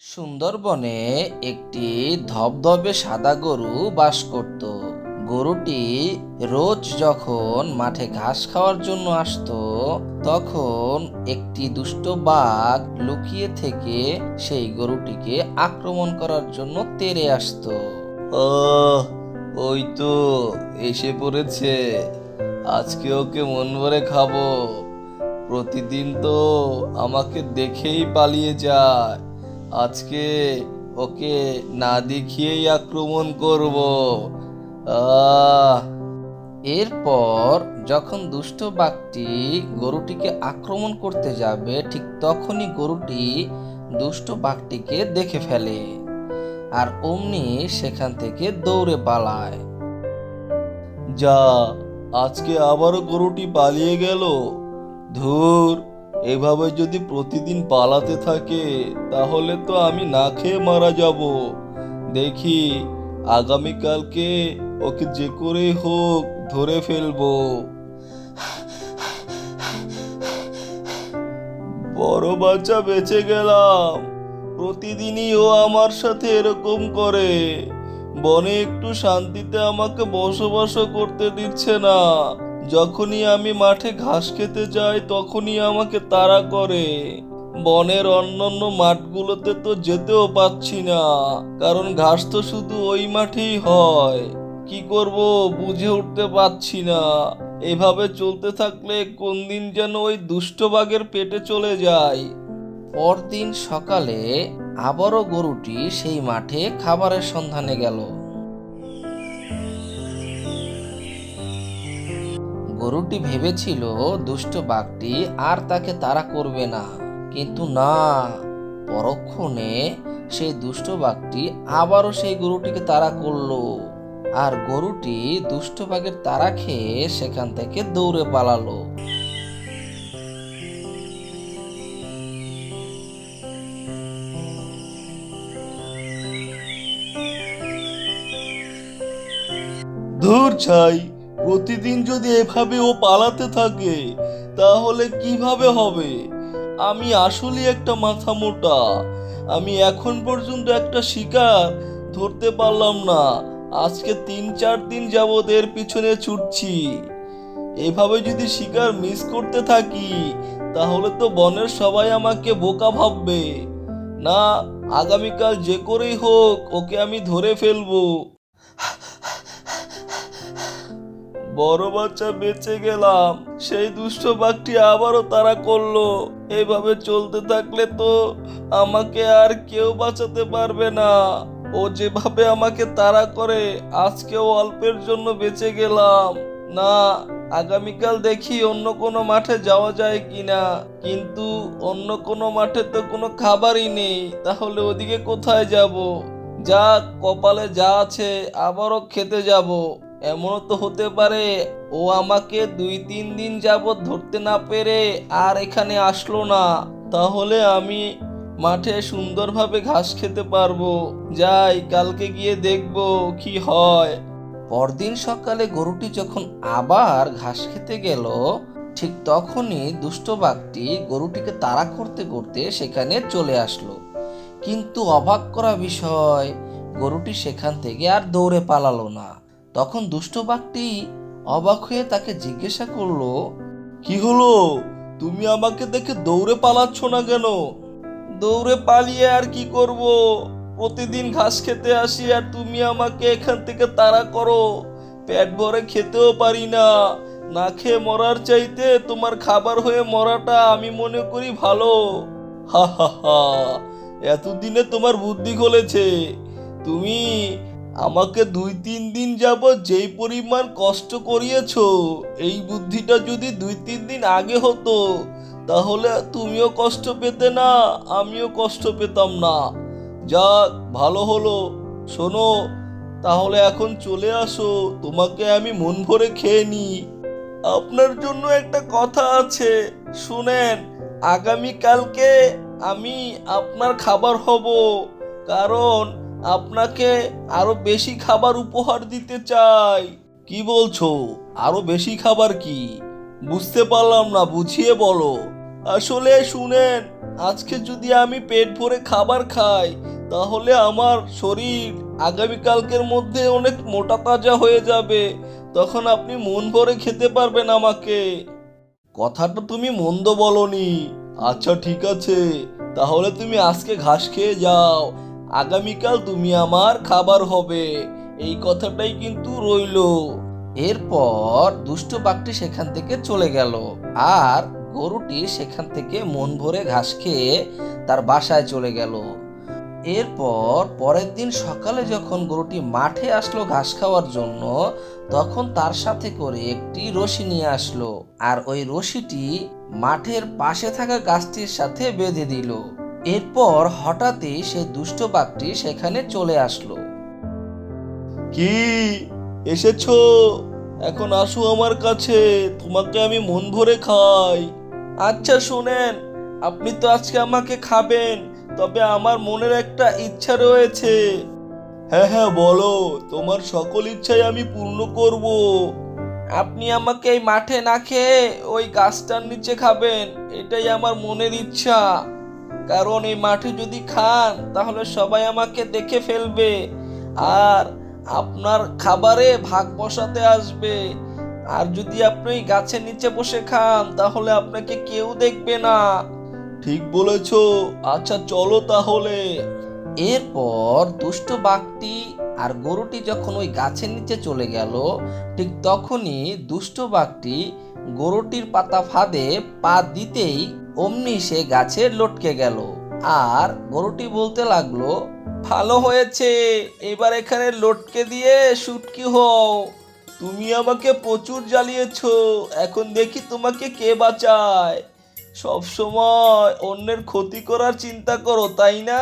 সুন্দরবনে একটি ধবধবে সাদা গরু বাস করত। গরুটি রোজ যখন মাঠে ঘাস খাওয়ার জন্য আসতো, তখন একটি দুষ্ট বাঘ লুকিয়ে থেকে সেই গরুটিকে আক্রমণ করার জন্য তেড়ে আসতো। আহ ওই তো এসে পড়েছে, আজকে ওকে মন ভরে খাবো। প্রতিদিন তো আমাকে দেখেই পালিয়ে যায়, আজকে ওকে না দেখিয়েই আক্রমণ করব। আহ এরপর যখন দুষ্ট বাঘটি গরুটিকে আক্রমণ করতে যাবে, ঠিক তখনই গরুটি দুষ্ট বাঘটিকে দেখে ফেলে আর অমনি সেখান থেকে দৌড়ে পালায়। যা, আজকে আবারও গরুটি পালিয়ে গেল। ধুর, এভাবে যদি প্রতিদিন পালাতে থাকে তাহলে তো আমি না খেয়ে মারা যাব। দেখি আগামীকালকে ওকে যে করেই হোক ধরে ফেলবো। বড় বাচ্চা, বেঁচে গেলাম। প্রতিদিনই ও আমার সাথে এরকম করে, বনে একটু শান্তিতে আমাকে বসবাস করতে দিচ্ছে না। যখনই আমি মাঠে ঘাস খেতে যাই তখনই আমাকে তাড়া করে। বনের অন্যান্য মাঠগুলোতে তো যেতেও পাচ্ছি না, কারণ ঘাস তো শুধু ওই মাঠেই হয়। কি করব বুঝে উঠতে পারছি না। এভাবে চলতে থাকলে কোন দিন যেন ওই দুষ্ট বাঘের পেটে চলে যায়। পরদিন সকালে আবারও গরুটি সেই মাঠে খাবারের সন্ধানে গেল। গরুটি ভেবেছিল দুষ্ট বাঘটি আর তাকে তাড়া করবে না, কিন্তু না, পরক্ষণে সেই দুষ্ট বাঘটি আবারও সেই গরুটিকে তাড়া করলো। আর গরুটি দুষ্ট বাঘের তাড়া খেয়ে সেখান থেকে দৌড়ে পালালো। ধুর ছাই, প্রতিদিন যদি এভাবে ও পালাতে থাকে তাহলে কিভাবে হবে? আমি আসলে একটা মাথা মোটা। আমি এখন পর্যন্ত একটা শিকার ধরতে পারলাম না। আজকে 3-4 দিন যাবত এর পিছনে ছুটছি। এভাবে যদি শিকার মিস করতে থাকি তাহলে তো বনের সবাই আমাকে বোকা ভাববে। না, আগামীকাল যে করেই হোক ওকে আমি ধরে ফেলবো। বড় বাচ্চা, বেঁচে গেলাম। সেই দুষ্ট বাঘটি আবারও তাড়া করলো। এভাবে চলতে থাকলে তো আমাকে আর কেউ বাঁচাতে পারবে না। ও যেভাবে আমাকে তাড়া করে, আজকেও অল্পের জন্য বেঁচে গেলাম। না, আগামীকাল দেখি অন্য কোনো মাঠে যাওয়া যায় কিনা। কিন্তু অন্য কোনো মাঠে তো কোনো খাবারই নেই, তাহলে ওদিকে কোথায় যাব? যাক, কপালে যা আছে আবারও খেতে যাব। এমনও তো হতে পারে ও আমাকে 2-3 দিন যাবৎ ধরতে না পেরে আর এখানে আসলো না, তাহলে আমি মাঠে সুন্দরভাবে ঘাস খেতে পারবো। যাই, কালকে গিয়ে দেখবো কি হয়। পরদিন সকালে গরুটি যখন আবার ঘাস খেতে গেল, ঠিক তখনই দুষ্ট বাঘটি গরুটিকে তাড়া করতে করতে সেখানে চলে আসলো। কিন্তু অবাক করা বিষয়, গরুটি সেখান থেকে আর দৌড়ে পালালো না। তখন দুষ্ট বাঘটি অবাক হয়ে তাকে জিজ্ঞাসা করলো, কি হলো? তুমি আমাকে দেখে দৌড়ে পালাচ্ছ না কেন? দৌড়ে পালিয়ে আর কি করব? প্রতিদিন ঘাস খেতে আসি আর তুমি আমাকে এখান থেকে তাড়া করো। পেট ভরে খেতেও পারি না। না খেয়ে মরার চাইতে তোমার খাবার হয়ে মরাটা আমি মনে করি ভালো। হা হা হা, এতদিনে তোমার বুদ্ধি খুলেছে। তুমি আমাকে 2-3 দিন যাবৎ যেই পরিমাণ কষ্ট করিয়েছো, এই বুদ্ধিটা যদি 2-3 দিন আগে হতো তাহলে তুমিও কষ্ট পেতে না, আমিও কষ্ট পেতাম না। যাক, ভালো হলো। শোনো, তাহলে এখন চলে আসো, তোমাকে আমি মন ভরে খেয়ে নিই। আপনার জন্য একটা কথা আছে, শুনেন। আগামীকালকে আমি আপনার খাবার হব, কারণ আপনাকে আরো বেশি খাবার উপহার দিতে চাই। কি বলছো? আরো বেশি খাবার কি? বুঝতে পারলাম না, বুঝিয়ে বলো। আসলে শুনেন, আজকে যদি আমি পেট ভরে খাবার খাই তাহলে আমার শরীর আগামীকালকের মধ্যে অনেক মোটা তাজা হয়ে যাবে। তখন আপনি মন ভরে খেতে পারবেন আমাকে। কথাটা তুমি মন্দ বলনি। আচ্ছা ঠিক আছে, তাহলে তুমি আজকে ঘাস খেয়ে যাও, আগামীকাল তুমি আমার খাবার হবে, এই কথাটাই কিন্তু রইলো। এরপর দুষ্ট বাঘটি সেখান থেকে চলে গেল, আর গরুটি সেখান থেকে মন ভরে ঘাস খেয়ে তার বাসায় চলে গেল। এরপর পরের দিন সকালে যখন গরুটি মাঠে আসলো ঘাস খাওয়ার জন্য, তখন তার সাথে করে একটি রশি নিয়ে আসলো, আর ওই রশিটি মাঠের পাশে থাকা গাছটির সাথে বেঁধে দিল। এরপর হঠাৎই সেই দুষ্ট বাঘটি সেখানে চলে আসলো। কি এসেছো? এখন আসো আমার কাছে, তোমাকে আমি মন ভরে খাই। আচ্ছা শুনেন, আপনি তো আজকে আমাকে খাবেন, তবে আমার মনের একটা ইচ্ছা রয়েছে। হ্যাঁ হ্যাঁ বলো, তোমার সকল ইচ্ছাই আমি পূর্ণ করব। আপনি আমাকে এই মাঠে না খেয়ে ওই গাছটার নিচে খাবেন, এটাই আমার মনের ইচ্ছা। কারণ এই মাঠে যদি খান তাহলে সবাই আমাকে দেখে ফেলবে, আর আপনার খাবারে ভাগ বসাতে আসবে। আর যদি আপনি ওই গাছের নিচে বসে খান তাহলে আপনাকে কেউ দেখবে না। ঠিক বলেছো, আচ্ছা চলো তাহলে। এরপর দুষ্ট বাঘটি আর গরুটি যখন ওই গাছের নিচে চলে গেল, ঠিক তখনই দুষ্ট বাঘটি গরুটির পাতা ফাঁদে পা দিতেই অমনি সে গাছে লটকে গেল। আর গরুটি বলতে লাগলো, ভালো হয়েছে, এবার এখানে লটকে দিয়ে শুটকি হও। তুমি আমাকে প্রচুর জ্বালিয়েছো, এখন দেখি তোমাকে কে বাঁচায়। সব সময় অন্যের ক্ষতি করার চিন্তা করো, তাই না?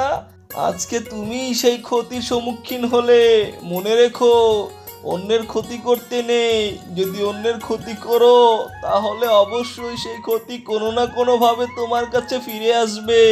আজকে তুমি সেই ক্ষতির সম্মুখীন হলে। মনে রেখো, অন্যের ক্ষতি করতে নেই। যদি অন্যের ক্ষতি করো তাহলে অবশ্যই সেই ক্ষতি কোনো না কোনো ভাবে তোমার কাছে ফিরে আসবে।